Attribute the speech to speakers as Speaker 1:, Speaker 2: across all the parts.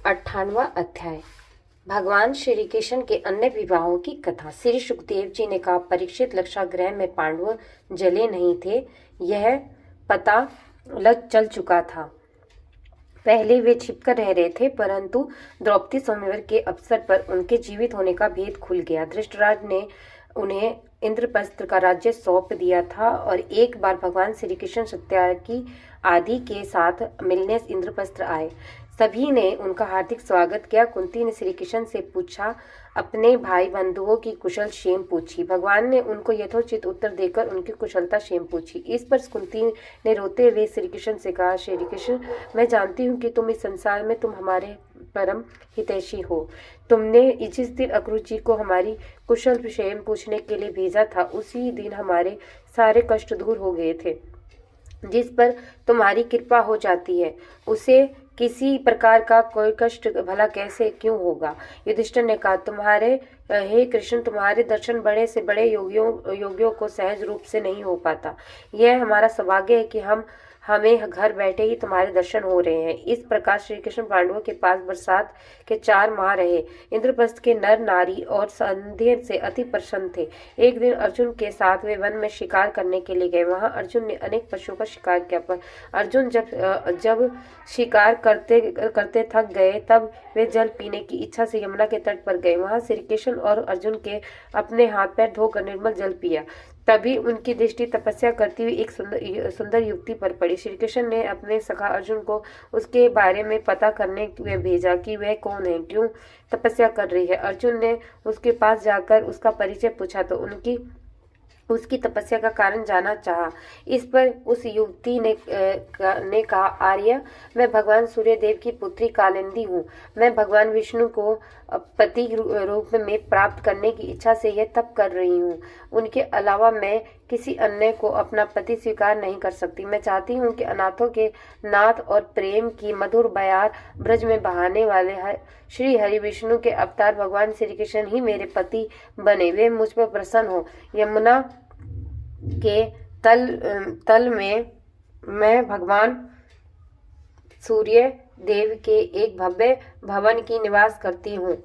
Speaker 1: 98वां अध्याय। भगवान श्री कृष्ण के अन्य विवाहों की कथा। श्री सुखदेव जी ने कहा, परीक्षित लक्षागृह में पांडव जले नहीं थे, यह पता लग चल चुका था। पहले वे छिपकर रह रहे थे, परंतु द्रौपदी स्वयंवर के अवसर पर उनके जीवित होने का भेद खुल गया। धृतराज ने उन्हें इंद्रप्रस्थ का राज्य सौंप दिया था और एक बार भगवान श्री कृष्ण सत्याकी आदि के साथ मिलने इंद्रप्रस्थ आए। सभी ने उनका हार्दिक स्वागत किया। कुंती ने श्री कृष्ण से पूछा, अपने भाई बंधुओं की कुशल क्षेम पूछी। भगवान ने उनको यथोचित उत्तर देकर उनकी कुशलता क्षेम पूछी। इस पर कुंती ने रोते हुए श्री कृष्ण से कहा, श्री कृष्ण, मैं जानती हूँ कि तुम इस संसार में तुम हमारे परम हितैषी हो। तुमने जिस दिन अक्रूर जी को हमारी कुशल क्षेम पूछने के लिए भेजा था, उसी दिन हमारे सारे कष्ट दूर हो गए थे। जिस पर तुम्हारी कृपा हो जाती है, उसे किसी प्रकार का कोई कष्ट भला कैसे क्यों होगा। युधिष्ठिर ने कहा, तुम्हारे हे कृष्ण, तुम्हारे दर्शन बड़े से बड़े योगियों को सहज रूप से नहीं हो पाता। यह हमारा सौभाग्य है कि हमें घर बैठे ही तुम्हारे दर्शन हो रहे हैं। इस प्रकार श्री कृष्ण पांडवों के पास बरसात के 4 माह रहे। इंद्रप्रस्थ के नर नारी और संध्या से अति प्रसन्न थे। एक दिन अर्जुन के साथ वे वन में शिकार करने के लिए गए। वहां अर्जुन ने अनेक पशुओं का शिकार किया, पर अर्जुन जब शिकार करते करते थक गए, तब वे जल पीने की इच्छा से यमुना के तट पर गए। वहां श्री कृष्ण और अर्जुन के अपने हाथ पैर धोकर निर्मल जल पिया। तभी उनकी दृष्टि तपस्या करती हुई एक सुंदर युवती पर पड़ी। श्री कृष्ण ने अपने सखा अर्जुन को उसके बारे में पता करने में भेजा कि वह कौन है, क्यों तपस्या कर रही है। अर्जुन ने उसके पास जाकर उसका परिचय पूछा तो उसकी तपस्या का कारण जानना चाहा। इस पर उस युवती ने कहा, आर्य, मैं भगवान सूर्यदेव की पुत्री कालिंदी हूँ। मैं भगवान विष्णु को पति रूप में प्राप्त करने की इच्छा से यह तप कर रही हूँ। उनके अलावा मैं किसी अन्य को अपना पति स्वीकार नहीं कर सकती। मैं चाहती हूँ कि अनाथों के नाथ और प्रेम की मधुर बयार ब्रज में बहाने वाले श्री हरि विष्णु के अवतार भगवान श्री कृष्ण ही मेरे पति बने। वे मुझ पर प्रसन्न हो। यमुना के तल में मैं भगवान सूर्य देव के एक भव्य भवन की निवास करती हूँ।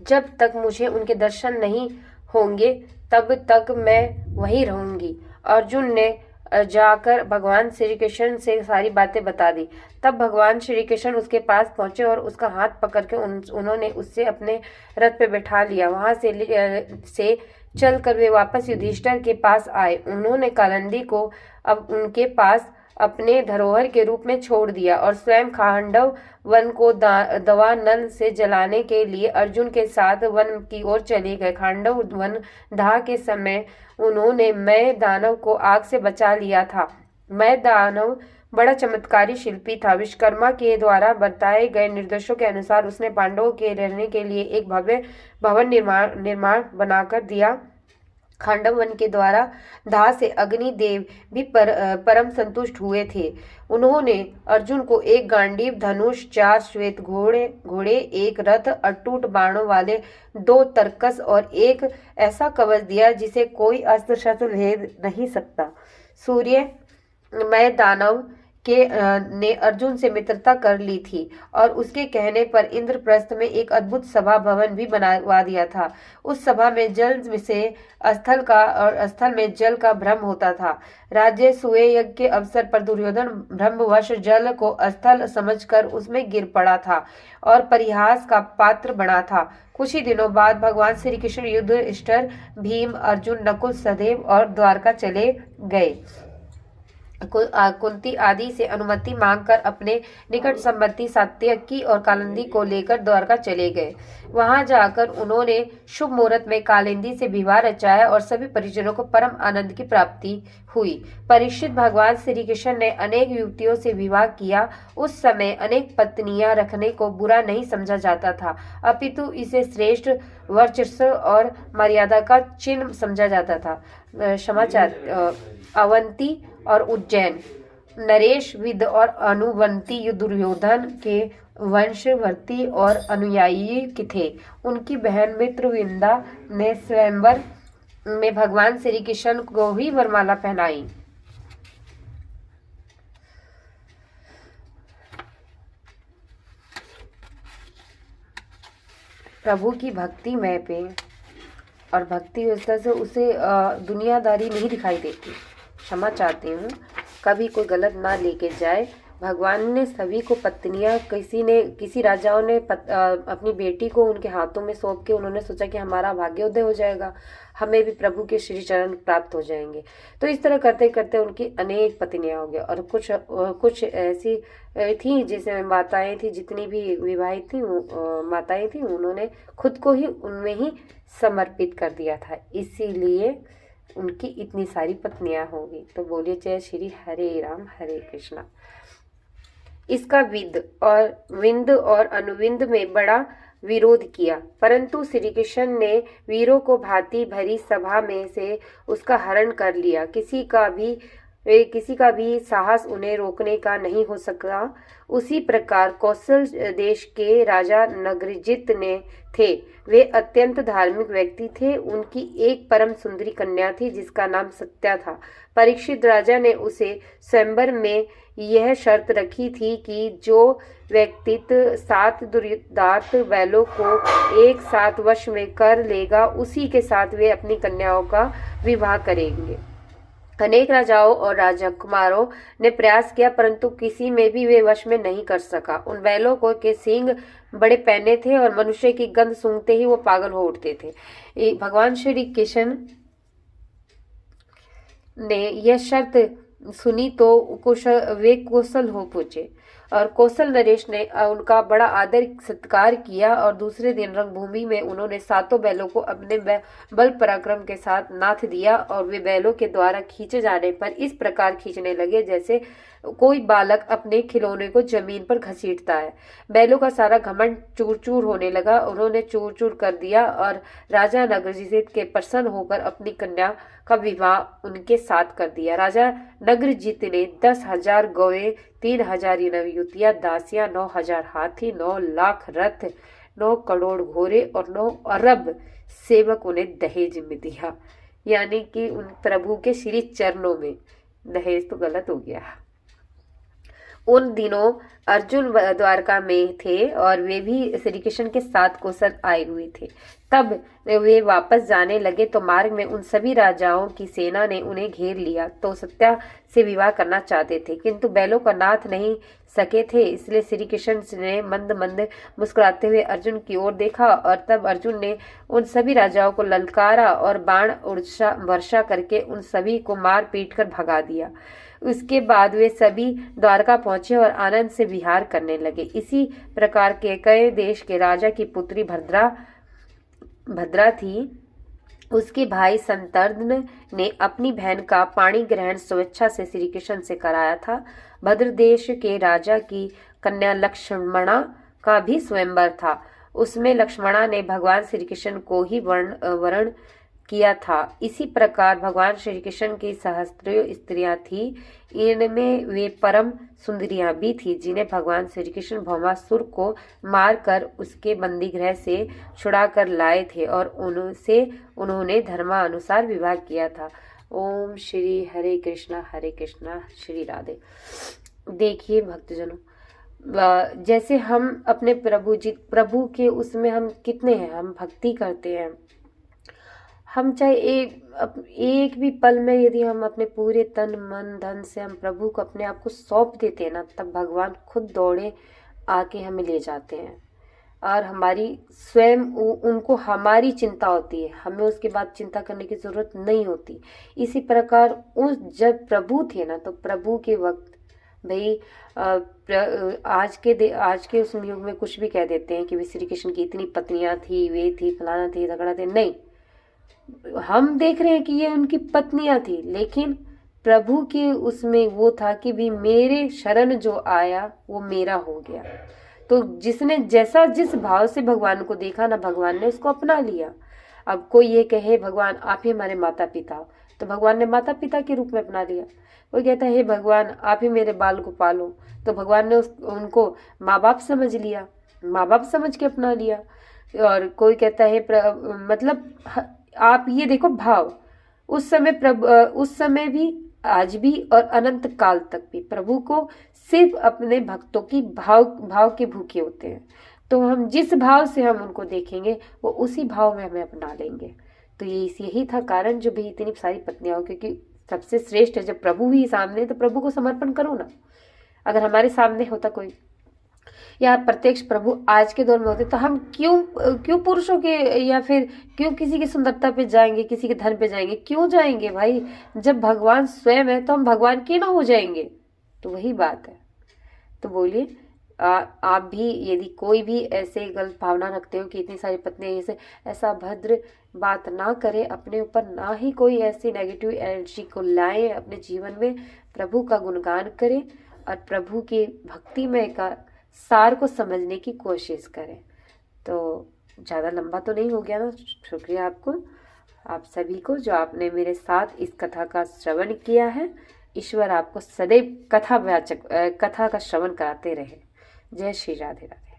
Speaker 1: जब तक मुझे उनके दर्शन नहीं होंगे, तब तक मैं वहीं रहूंगी। अर्जुन ने जाकर भगवान श्री कृष्ण से सारी बातें बता दी। तब भगवान श्री कृष्ण उसके पास पहुंचे और उसका हाथ पकड़कर उन्होंने उससे अपने रथ पे बैठा लिया। वहां से चलकर वे वापस युधिष्ठिर के पास आए। उन्होंने कालिंदी को अब उनके पास अपने धरोहर के रूप में छोड़ दिया और स्वयं खांडव वन को दवा नल से जलाने के लिए अर्जुन के साथ वन की ओर चले गए। खांडव वन दाह के समय उन्होंने मैं दानव को आग से बचा लिया था। मैं दानव बड़ा चमत्कारी शिल्पी था। विश्वकर्मा के द्वारा बताए गए निर्देशों के अनुसार उसने पांडवों के रहने के लिए एक भव्य भवन निर्माण बनाकर दिया। खांडव वन के द्वारा दाह से अग्निदेव भी परम संतुष्ट हुए थे। उन्होंने अर्जुन को एक गांडीव धनुष, 4 श्वेत घोड़े, एक रथ, अटूट बाणों वाले 2 तरकस और एक ऐसा कवच दिया जिसे कोई अस्त्र शस्त्र भेद नहीं सकता। सूर्य मैं दानव ने अर्जुन से मित्रता कर ली थी और उसके कहने पर इंद्रप्रस्थ में एक अद्भुत सभा भवन भी बनवा दिया था। उस सभा में जल से स्थल में जल का भ्रम होता था। राज्य सुए यज्ञ के अवसर पर दुर्योधन भ्रमवश जल को स्थल समझकर उसमें गिर पड़ा था और परिहास का पात्र बना था। कुछ ही दिनों बाद भगवान श्री कृष्ण युधिष्ठिर, भीम, अर्जुन, नकुल, सहदेव और द्वारका चले गए। कुंती आदि से अनुमति मांगकर अपने निकट संबंधी सात्यकी और कालिंदी को लेकर द्वारका चले गए। वहां जाकर उन्होंने शुभ मुहूर्त में कालिंदी से विवाह रचाया और सभी परिजनों को परम आनंद की प्राप्ति हुई। परीक्षित, भगवान श्री कृष्ण ने अनेक युवतियों से विवाह किया। उस समय अनेक पत्नियां रखने को बुरा नहीं समझा जाता था, अपितु इसे श्रेष्ठ वर्चस्व और मर्यादा का चिन्ह समझा जाता था। समाचार अवंती और उज्जैन। नरेश, विद और अनुवंती दुर्योधन के वंशवर्ती और अनुयायी थे। उनकी बहन मित्रविंदा ने स्वयंवर में भगवान श्री कृष्ण को ही वरमाला पहनाई। प्रभु की भक्ति में पे और भक्ति व्यवस्था से उसे दुनियादारी नहीं दिखाई देती। क्षमा चाहती हूँ, कभी कोई गलत ना लेके जाए। भगवान ने सभी को पत्नियां, किसी राजाओं ने अपनी बेटी को उनके हाथों में सौंप के उन्होंने सोचा कि हमारा भाग्योदय हो जाएगा, हमें भी प्रभु के श्री चरण प्राप्त हो जाएंगे। तो इस तरह करते करते उनकी अनेक पत्नियां हो गई और कुछ ऐसी थी जिसमें माताएं थी, जितनी भी विवाहित थी माताएं थी, उन्होंने खुद को ही उनमें ही समर्पित कर दिया था, इसीलिए उनकी इतनी सारी पत्नियां हो गई। तो बोलिए जय श्री हरे राम हरे कृष्णा। इसका विंद और अनुविंद में बड़ा विरोध किया, परंतु श्री कृष्ण ने वीरों को भांति भरी सभा में से उसका हरण कर लिया। किसी का भी साहस उन्हें रोकने का नहीं हो सका। उसी प्रकार कौशल देश के राजा नगरजित ने थे। वे अत्यंत धार्मिक व्यक्ति थे। उनकी एक परम सुंदरी कन्या थी जिसका नाम सत्या था। परीक्षित राजा ने उसे स्वयंवर में यह शर्त रखी थी कि जो व्यक्ति 7 दुर्दांत बैलों को एक साथ वश में कर लेगा, उसी के साथ वे अपनी कन्याओं का विवाह करेंगे। अनेक राजाओं और राजकुमारों ने प्रयास किया, परंतु किसी में भी वे वश में नहीं कर सका। उन बैलों के सींग बड़े पैने थे और मनुष्य की गंध सूंघते ही वो पागल हो उठते थे। भगवान श्री कृष्ण ने यह शर्त सुनी तो वे कौशल हो पूछे और कौशल नरेश ने उनका बड़ा आदर सत्कार किया और दूसरे दिन रंगभूमि में उन्होंने 7 बैलों को अपने बल पराक्रम के साथ नाथ दिया और वे बैलों के द्वारा खींचे जाने पर इस प्रकार खींचने लगे जैसे कोई बालक अपने खिलौने को जमीन पर घसीटता है। बैलों का सारा घमंड चूर चूर होने लगा। उन्होंने चूर चूर कर दिया और राजा नगरजित के प्रसन्न होकर अपनी कन्या का विवाह उनके साथ कर दिया। राजा नगरजित ने 10,000 गौएं, 3,000 युवतियां दासियां, 9,000 हाथी, 9 लाख रथ, 9 करोड़ घोड़े और 9 अरब सेवक उन्हें दहेज में दिया। यानी कि उन प्रभु के श्री चरणों में। दहेज तो गलत हो गया। उन दिनों अर्जुन द्वारका में थे और वे भी श्री कृष्ण के साथ कौशल आए हुए थे। तब वे वापस जाने लगे तो मार्ग में उन सभी राजाओं की सेना ने उन्हें घेर लिया। तो सत्या से विवाह करना चाहते थे, किंतु बैलों का नाथ नहीं सके थे। इसलिए श्री कृष्ण ने मंद मंद मुस्कुराते हुए अर्जुन की ओर देखा और तब अर्जुन ने उन सभी राजाओं को ललकारा और बाण वर्षा करके उन सभी को मार पीट कर भगा दिया। उसके बाद वे सभी द्वारका पहुंचे और आनंद से विहार करने लगे। इसी प्रकार के कई देश के राजा की पुत्री भद्रा थी। उसके भाई संतर्दन ने अपनी बहन का पाणी ग्रहण स्वेच्छा से श्री कृष्ण से कराया था। भद्र देश के राजा की कन्या लक्ष्मणा का भी स्वयंवर था। उसमें लक्ष्मणा ने भगवान श्री कृष्ण को ही वर्ण किया था। इसी प्रकार भगवान श्री कृष्ण की सहस्त्रों स्त्रियां थी। इनमें वे परम सुंदरियां भी थी जिन्हें भगवान श्री कृष्ण भौमासुर को मारकर उसके बंदी गृह से छुड़ा कर लाए थे और उन्होंने धर्मानुसार विवाह किया था। ओम श्री हरे कृष्णा श्री राधे। देखिए भक्तजनों, जैसे हम अपने प्रभु के उसमें हम कितने हैं, हम भक्ति करते हैं। हम चाहे एक भी पल में यदि हम अपने पूरे तन मन धन से हम प्रभु को अपने आप को सौंप देते हैं ना, तब भगवान खुद दौड़े आके हमें ले जाते हैं और हमारी स्वयं उनको हमारी चिंता होती है, हमें उसके बाद चिंता करने की जरूरत नहीं होती। इसी प्रकार जब प्रभु थे ना, तो प्रभु के वक्त भाई आज के उस युग में कुछ भी कह देते हैं कि वे श्री कृष्ण की इतनी पत्नियां थी, वे थी, फलाना थी, झगड़ा थे। नहीं, हम देख रहे हैं कि ये उनकी पत्नियां थी, लेकिन प्रभु के उसमें वो था कि भी मेरे शरण जो आया वो मेरा हो गया। तो जिसने जैसा जिस भाव से भगवान को देखा ना, भगवान ने उसको अपना लिया। अब कोई ये कहे भगवान आप ही हमारे माता पिता हो, तो भगवान ने माता पिता के रूप में अपना लिया। कोई कहता है हे भगवान आप ही मेरे बाल को पालो, तो भगवान ने उनको माँ बाप समझ लिया, माँ बाप समझ के अपना लिया। और कोई कहता है मतलब आप ये देखो भाव, उस समय भी, आज भी और अनंत काल तक भी प्रभु को सिर्फ अपने भक्तों की भाव के भूखे होते हैं। तो हम जिस भाव से हम उनको देखेंगे वो उसी भाव में हमें अपना लेंगे। तो यही था कारण जो भी इतनी सारी पत्नियां हो, क्योंकि सबसे श्रेष्ठ है जब प्रभु ही सामने है, तो प्रभु को समर्पण करो ना। अगर हमारे सामने होता कोई या प्रत्यक्ष प्रभु आज के दौर में होते, तो हम क्यों पुरुषों के या फिर क्यों किसी की सुंदरता पे जाएंगे, किसी के धन पे जाएंगे? क्यों जाएंगे भाई? जब भगवान स्वयं है तो हम भगवान के ना हो जाएंगे। तो वही बात है। तो बोलिए, आप भी यदि कोई भी ऐसे गलत भावना रखते हो कि इतनी सारी पत्नियां, जैसे ऐसा भद्र बात ना करे अपने ऊपर, ना ही कोई ऐसी नेगेटिव एनर्जी को लाए अपने जीवन में। प्रभु का गुणगान करें और प्रभु की भक्तिमय का सार को समझने की कोशिश करें। तो ज़्यादा लंबा तो नहीं हो गया ना? शुक्रिया आपको, आप सभी को, जो आपने मेरे साथ इस कथा का श्रवण किया है। ईश्वर आपको सदैव कथा का श्रवण कराते रहे। जय श्री राधे राधे।